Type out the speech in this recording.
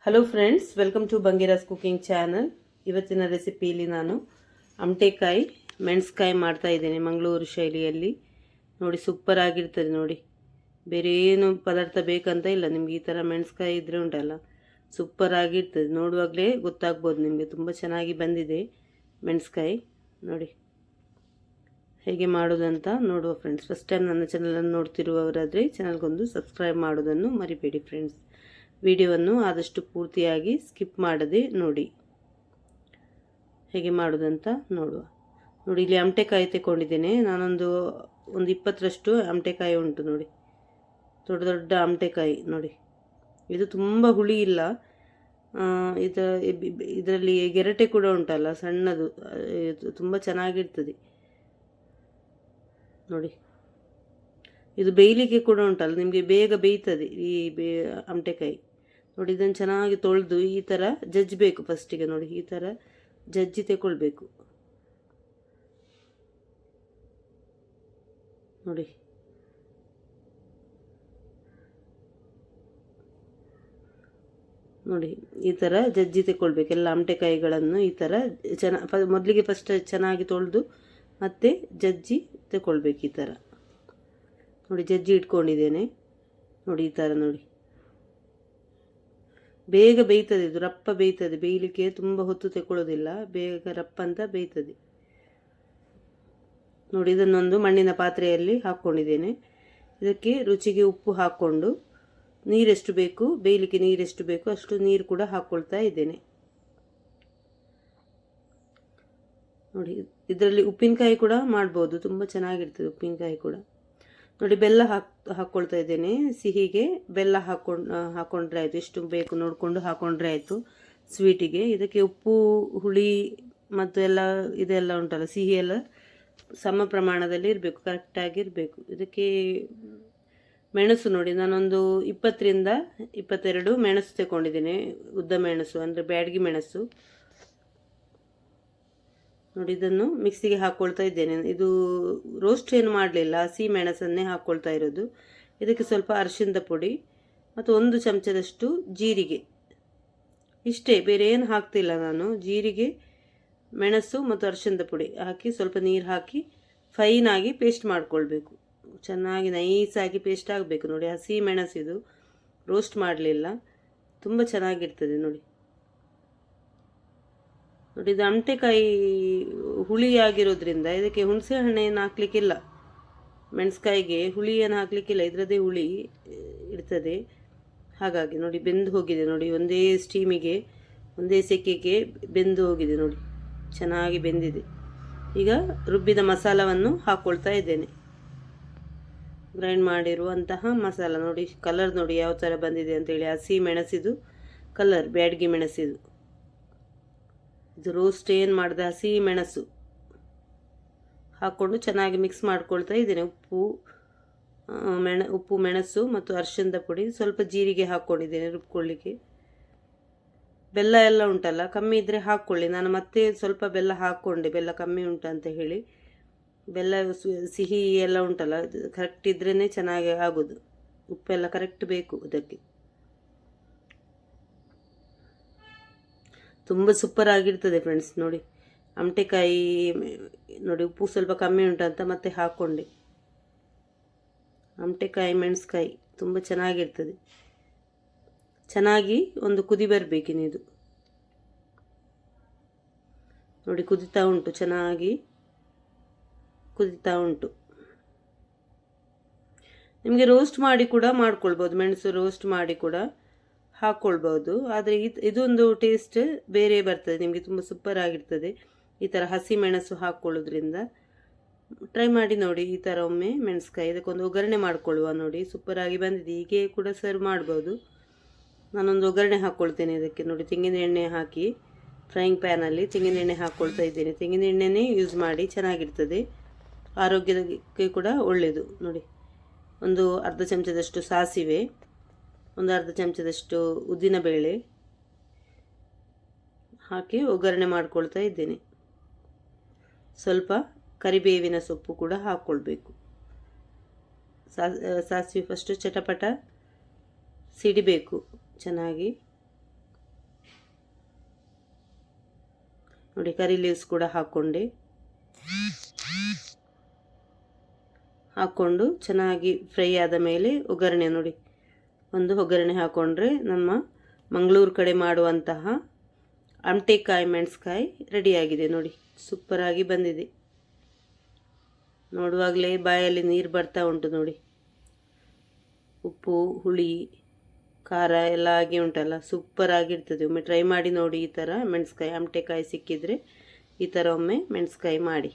Hello friends, welcome to Bangiras cooking channel. ಇವತ್ತಿನ ರೆಸಿಪಿಯಲ್ಲಿ ನಾನು ಅಮಟೆಕಾಯಿ ಮೆಣಸ್ಕಾಯಿ ಮಾಡ್ತಾ ಇದ್ದೇನೆ ಮಂಗಳೂರು ಶೈಲಿಯಲ್ಲಿ. ನೋಡಿ, ಸೂಪರ್ ಆಗಿರ್ತದೆ. ನೋಡಿ, ಬೇರೆ ಏನು ಪದಾರ್ಥ ಬೇಕಂತ ಇಲ್ಲ, ನಿಮ್ಗೆ ಈ ಥರ ಮೆಣಸ್ಕಾಯಿ ಇದ್ರೆ ಉಂಟಲ್ಲ, ಸೂಪರ್ ಆಗಿರ್ತದೆ. ನೋಡುವಾಗಲೇ ಗೊತ್ತಾಗ್ಬೋದು ನಿಮಗೆ, ತುಂಬ ಚೆನ್ನಾಗಿ ಬಂದಿದೆ ಮೆಣಸ್ಕಾಯಿ. ನೋಡಿ ಹೇಗೆ ಮಾಡೋದಂತ ನೋಡುವ ಫ್ರೆಂಡ್ಸ್. ಫಸ್ಟ್ ಟೈಮ್ ನನ್ನ ಚಾನಲನ್ನು ನೋಡ್ತಿರುವವರಾದರೆ ಚಾನಲ್ಗೊಂದು ಸಬ್ಸ್ಕ್ರೈಬ್ ಮಾಡೋದನ್ನು ಮರಿಬೇಡಿ ಫ್ರೆಂಡ್ಸ್. ವಿಡಿಯೋವನ್ನು ಆದಷ್ಟು ಪೂರ್ತಿಯಾಗಿ ಸ್ಕಿಪ್ ಮಾಡದೆ ನೋಡಿ, ಹೇಗೆ ಮಾಡೋದಂತ ನೋಡುವ. ನೋಡಿ, ಇಲ್ಲಿ ಅಮಟೆಕಾಯಿ ತಗೊಂಡಿದ್ದೇನೆ ನಾನೊಂದು 20ರಷ್ಟು ಅಮಟೆಕಾಯಿ ಉಂಟು. ನೋಡಿ, ದೊಡ್ಡ ದೊಡ್ಡ ಅಮಟೆಕಾಯಿ. ನೋಡಿ, ಇದು ತುಂಬ ಹುಳಿ ಇಲ್ಲ. ಇದರಲ್ಲಿ ಗೆರಟೆ ಕೂಡ ಉಂಟಲ್ಲ, ಸಣ್ಣದು, ತುಂಬ ಚೆನ್ನಾಗಿರ್ತದೆ. ನೋಡಿ, ಇದು ಬೇಯಲಿಕ್ಕೆ ಕೂಡ ಉಂಟಲ್ಲ, ನಿಮಗೆ ಬೇಗ ಬೇಯ್ತದೆ ಈ ಅಮಟೆಕಾಯಿ. ನೋಡಿ, ಇದನ್ನು ಚೆನ್ನಾಗಿ ತೊಳೆದು ಈ ಥರ ಜಜ್ಜಬೇಕು ಫಸ್ಟಿಗೆ. ನೋಡಿ, ಈ ಥರ ಜಜ್ಜಿ ತಗೊಳ್ಬೇಕು. ನೋಡಿ, ನೋಡಿ ಈ ಥರ ಜಜ್ಜಿ ತಗೊಳ್ಬೇಕು ಎಲ್ಲ ಅಮಟೆಕಾಯಿಗಳನ್ನು. ಈ ಥರ ಮೊದಲಿಗೆ ಫಸ್ಟ್ ಚೆನ್ನಾಗಿ ತೊಳೆದು ಮತ್ತೆ ಜಜ್ಜಿ ತಗೊಳ್ಬೇಕು ಈ ಥರ. ನೋಡಿ, ಜಜ್ಜಿ ಇಟ್ಕೊಂಡಿದ್ದೇನೆ. ನೋಡಿ, ಈ ಥರ. ನೋಡಿ, ಬೇಗ ಬೇಯ್ತದೆ ಇದು, ರಪ್ಪ ಬೇಯ್ತದೆ. ಬೇಯಲಿಕ್ಕೆ ತುಂಬ ಹೊತ್ತು ತಗೊಳ್ಳೋದಿಲ್ಲ, ಬೇಗ ರಪ್ಪ ಅಂತ ಬೇಯ್ತದೆ. ನೋಡಿ, ಇದನ್ನೊಂದು ಮಣ್ಣಿನ ಪಾತ್ರೆಯಲ್ಲಿ ಹಾಕ್ಕೊಂಡಿದ್ದೇನೆ. ಇದಕ್ಕೆ ರುಚಿಗೆ ಉಪ್ಪು ಹಾಕ್ಕೊಂಡು ನೀರೆಷ್ಟು ಬೇಕು, ಬೇಯಲಿಕ್ಕೆ ನೀರೆಷ್ಟು ಬೇಕು ಅಷ್ಟು ನೀರು ಕೂಡ ಹಾಕ್ಕೊಳ್ತಾ ಇದ್ದೇನೆ. ನೋಡಿ, ಇದರಲ್ಲಿ ಉಪ್ಪಿನಕಾಯಿ ಕೂಡ ಮಾಡ್ಬೋದು, ತುಂಬ ಚೆನ್ನಾಗಿರ್ತದೆ ಉಪ್ಪಿನಕಾಯಿ ಕೂಡ. ನೋಡಿ, ಬೆಲ್ಲ ಹಾಕ್ಕೊಳ್ತಾ ಇದ್ದೇನೆ. ಸಿಹಿಗೆ ಬೆಲ್ಲ ಹಾಕ್ಕೊಂಡ್ರೆ ಆಯಿತು, ಎಷ್ಟು ಬೇಕು ನೋಡಿಕೊಂಡು ಹಾಕ್ಕೊಂಡ್ರೆ ಆಯಿತು ಸ್ವೀಟಿಗೆ. ಇದಕ್ಕೆ ಉಪ್ಪು, ಹುಳಿ ಮತ್ತು ಇದೆಲ್ಲ ಉಂಟಲ್ಲ, ಸಿಹಿ ಎಲ್ಲ ಸಮ ಪ್ರಮಾಣದಲ್ಲಿ ಇರಬೇಕು, ಕರೆಕ್ಟಾಗಿ ಇರಬೇಕು. ಇದಕ್ಕೆ ಮೆಣಸು ನೋಡಿ, ನಾನೊಂದು 20ರಿಂದ 22 ಮೆಣಸು ತಗೊಂಡಿದ್ದೇನೆ, ಉದ್ದ ಮೆಣಸು ಅಂದರೆ ಬ್ಯಾಡಗಿ ಮೆಣಸು. ನೋಡಿ, ಇದನ್ನು ಮಿಕ್ಸಿಗೆ ಹಾಕ್ಕೊಳ್ತಾ ಇದ್ದೇನೆ. ಇದು ರೋಸ್ಟ್ ಏನು ಮಾಡಲಿಲ್ಲ, ಹಸಿ ಮೆಣಸನ್ನೇ ಹಾಕ್ಕೊಳ್ತಾ ಇರೋದು. ಇದಕ್ಕೆ ಸ್ವಲ್ಪ ಅರಿಶಿಣದ ಪುಡಿ ಮತ್ತು 1 ಚಮಚದಷ್ಟು ಜೀರಿಗೆ, ಇಷ್ಟೇ, ಬೇರೆ ಏನು ಹಾಕ್ತಿಲ್ಲ ನಾನು. ಜೀರಿಗೆ, ಮೆಣಸು ಮತ್ತು ಅರಿಶಿಣದ ಪುಡಿ ಹಾಕಿ ಸ್ವಲ್ಪ ನೀರು ಹಾಕಿ ಫೈನಾಗಿ ಪೇಸ್ಟ್ ಮಾಡಿಕೊಳ್ಬೇಕು. ಚೆನ್ನಾಗಿ ನೈಸಾಗಿ ಪೇಸ್ಟ್ ಆಗಬೇಕು. ನೋಡಿ, ಹಸಿ ಮೆಣಸಿದು, ರೋಸ್ಟ್ ಮಾಡಲಿಲ್ಲ, ತುಂಬ ಚೆನ್ನಾಗಿರ್ತದೆ. ನೋಡಿ, ನೋಡಿ ಇದು ಅಮಟೆಕಾಯಿ ಹುಳಿಯಾಗಿರೋದ್ರಿಂದ ಇದಕ್ಕೆ ಹುಣಸೆ ಹಣ್ಣೇನು ಹಾಕ್ಲಿಕ್ಕಿಲ್ಲ. ಮೆಣಸ್ಕಾಯಿಗೆ ಹುಳಿ ಏನು ಹಾಕ್ಲಿಕ್ಕಿಲ್ಲ, ಇದರದ್ದೇ ಹುಳಿ ಇರ್ತದೆ. ಹಾಗಾಗಿ ನೋಡಿ, ಬೆಂದು ಹೋಗಿದೆ. ನೋಡಿ, ಒಂದೇ ಸ್ಟೀಮಿಗೆ, ಒಂದೇ ಸೆಕೆಗೆ ಬೆಂದು ಹೋಗಿದೆ. ನೋಡಿ, ಚೆನ್ನಾಗಿ ಬೆಂದಿದೆ. ಈಗ ರುಬ್ಬಿದ ಮಸಾಲವನ್ನು ಹಾಕ್ಕೊಳ್ತಾ ಇದ್ದೇನೆ, ಗ್ರೈಂಡ್ ಮಾಡಿರುವಂತಹ ಮಸಾಲ. ನೋಡಿ, ಕಲರ್ ನೋಡಿ ಯಾವ ಥರ ಬಂದಿದೆ ಅಂತೇಳಿ. ಹಸಿ ಮೆಣಸಿದು ಕಲರ್, ಬ್ಯಾಡಗಿ ಮೆಣಸಿದು. ಇದು ರೋಸ್ಟ್ ಏನು ಮಾಡಿದೆ ಹಸಿ ಮೆಣಸು ಹಾಕ್ಕೊಂಡು ಚೆನ್ನಾಗಿ ಮಿಕ್ಸ್ ಮಾಡ್ಕೊಳ್ತಾ ಇದ್ದೇನೆ. ಉಪ್ಪು, ಮೆಣಸು ಮತ್ತು ಅರಿಶಿಣದ ಪುಡಿ, ಸ್ವಲ್ಪ ಜೀರಿಗೆ ಹಾಕ್ಕೊಂಡಿದ್ದೇನೆ ರುಬ್ಕೊಳ್ಳಿಕ್ಕೆ. ಬೆಲ್ಲ ಎಲ್ಲ ಉಂಟಲ್ಲ, ಕಮ್ಮಿ ಇದ್ದರೆ ಹಾಕ್ಕೊಳ್ಳಿ. ನಾನು ಮತ್ತೆ ಸ್ವಲ್ಪ ಬೆಲ್ಲ ಹಾಕ್ಕೊಂಡೆ, ಬೆಲ್ಲ ಕಮ್ಮಿ ಉಂಟು ಅಂತ ಹೇಳಿ. ಬೆಲ್ಲ ಸಿಹಿ ಎಲ್ಲ ಉಂಟಲ್ಲ, ಕರೆಕ್ಟ್ ಇದ್ರೇ ಚೆನ್ನಾಗಿ ಆಗೋದು. ಉಪ್ಪೆಲ್ಲ ಕರೆಕ್ಟ್ ಬೇಕು ಇದಕ್ಕೆ. ತುಂಬ ಸೂಪರ್ ಆಗಿರ್ತದೆ ಫ್ರೆಂಡ್ಸ್. ನೋಡಿ, ಅಮಟೆಕಾಯಿ ನೋಡಿ, ಉಪ್ಪು ಸ್ವಲ್ಪ ಕಮ್ಮಿ ಉಂಟಂತ ಮತ್ತೆ ಹಾಕ್ಕೊಂಡೆ. ಅಮಟೆಕಾಯಿ ಮೆಣಸ್ಕಾಯಿ ತುಂಬ ಚೆನ್ನಾಗಿರ್ತದೆ. ಚೆನ್ನಾಗಿ ಒಂದು ಕುದಿ ಬರಬೇಕಿನಿದು. ನೋಡಿ, ಕುದಿತಾ ಉಂಟು, ಚೆನ್ನಾಗಿ ಕುದಿತಾ ಉಂಟು. ನಿಮಗೆ ರೋಸ್ಟ್ ಮಾಡಿ ಕೂಡ ಮಾಡ್ಕೊಳ್ಬೋದು, ಮೆಣಸು ರೋಸ್ಟ್ ಮಾಡಿ ಕೂಡ ಹಾಕ್ಕೊಳ್ಬೋದು. ಆದರೆ ಇದೊಂದು ಟೇಸ್ಟ್ ಬೇರೆ ಬರ್ತದೆ ನಿಮಗೆ, ತುಂಬ ಸೂಪರ್ ಆಗಿರ್ತದೆ ಈ ಥರ ಹಸಿ ಮೆಣಸು ಹಾಕ್ಕೊಳ್ಳೋದ್ರಿಂದ. ಟ್ರೈ ಮಾಡಿ ನೋಡಿ ಈ ಥರ ಒಮ್ಮೆ ಮೆಣಸ್ಕಾಯಿ. ಇದಕ್ಕೊಂದು ಒಗ್ಗರಣೆ ಮಾಡ್ಕೊಳ್ಳುವ. ನೋಡಿ, ಸೂಪರಾಗಿ ಬಂದಿದೆ. ಹೀಗೆ ಕೂಡ ಸರ್ವ್ ಮಾಡ್ಬೋದು. ನಾನೊಂದು ಒಗ್ಗರಣೆ ಹಾಕ್ಕೊಳ್ತೇನೆ ಇದಕ್ಕೆ. ನೋಡಿ, ತೆಂಗಿನ ಎಣ್ಣೆ ಹಾಕಿ ಫ್ರೈಯಿಂಗ್ ಪ್ಯಾನಲ್ಲಿ ತೆಂಗಿನ ಎಣ್ಣೆ ಹಾಕ್ಕೊಳ್ತಾ ಇದ್ದೇನೆ. ತೆಂಗಿನ ಎಣ್ಣೆನೇ ಯೂಸ್ ಮಾಡಿ, ಚೆನ್ನಾಗಿರ್ತದೆ, ಆರೋಗ್ಯಕ್ಕೆ ಕೂಡ ಒಳ್ಳೆಯದು. ನೋಡಿ, ಒಂದು ಅರ್ಧ ಚಮಚದಷ್ಟು ಸಾಸಿವೆ, ಒಂದು ಅರ್ಧ ಚಮಚದಷ್ಟು ಉದ್ದಿನಬೇಳೆ ಹಾಕಿ ಒಗ್ಗರಣೆ ಮಾಡ್ಕೊಳ್ತಾ ಇದ್ದೇನೆ. ಸ್ವಲ್ಪ ಕರಿಬೇವಿನ ಸೊಪ್ಪು ಕೂಡ ಹಾಕ್ಕೊಳ್ಬೇಕು. ಸಾಸಿವೆ ಫಸ್ಟು ಚಟಪಟ ಸಿಡಿಬೇಕು ಚೆನ್ನಾಗಿ. ನೋಡಿ ಕರಿ ಲೀವ್ಸ್ ಕೂಡ ಹಾಕ್ಕೊಂಡೆ. ಹಾಕ್ಕೊಂಡು ಚೆನ್ನಾಗಿ ಫ್ರೈ ಆದ ಮೇಲೆ ಒಗ್ಗರಣೆ ನೋಡಿ, ಒಂದು ಒಗ್ಗರಣೆ ಹಾಕ್ಕೊಂಡ್ರೆ ನಮ್ಮ ಮಂಗಳೂರು ಕಡೆ ಮಾಡುವಂತಹ ಅಮಟೆಕಾಯಿ ಮೆಣಸ್ಕಾಯಿ ರೆಡಿಯಾಗಿದೆ. ನೋಡಿ ಸೂಪರಾಗಿ ಬಂದಿದೆ. ನೋಡುವಾಗಲೇ ಬಾಯಲ್ಲಿ ನೀರು ಬರ್ತಾ ಉಂಟು ನೋಡಿ. ಉಪ್ಪು ಹುಳಿ ಖಾರ ಎಲ್ಲ ಆಗಿ ಉಂಟಲ್ಲ, ಸೂಪರಾಗಿರ್ತದೆ. ಒಮ್ಮೆ ಟ್ರೈ ಮಾಡಿ ನೋಡಿ. ಈ ಥರ ಮೆಣಸ್ಕಾಯಿ ಅಮಟೆಕಾಯಿ ಸಿಕ್ಕಿದರೆ ಈ ಥರ ಒಮ್ಮೆ ಮೆಣಸ್ಕಾಯಿ ಮಾಡಿ.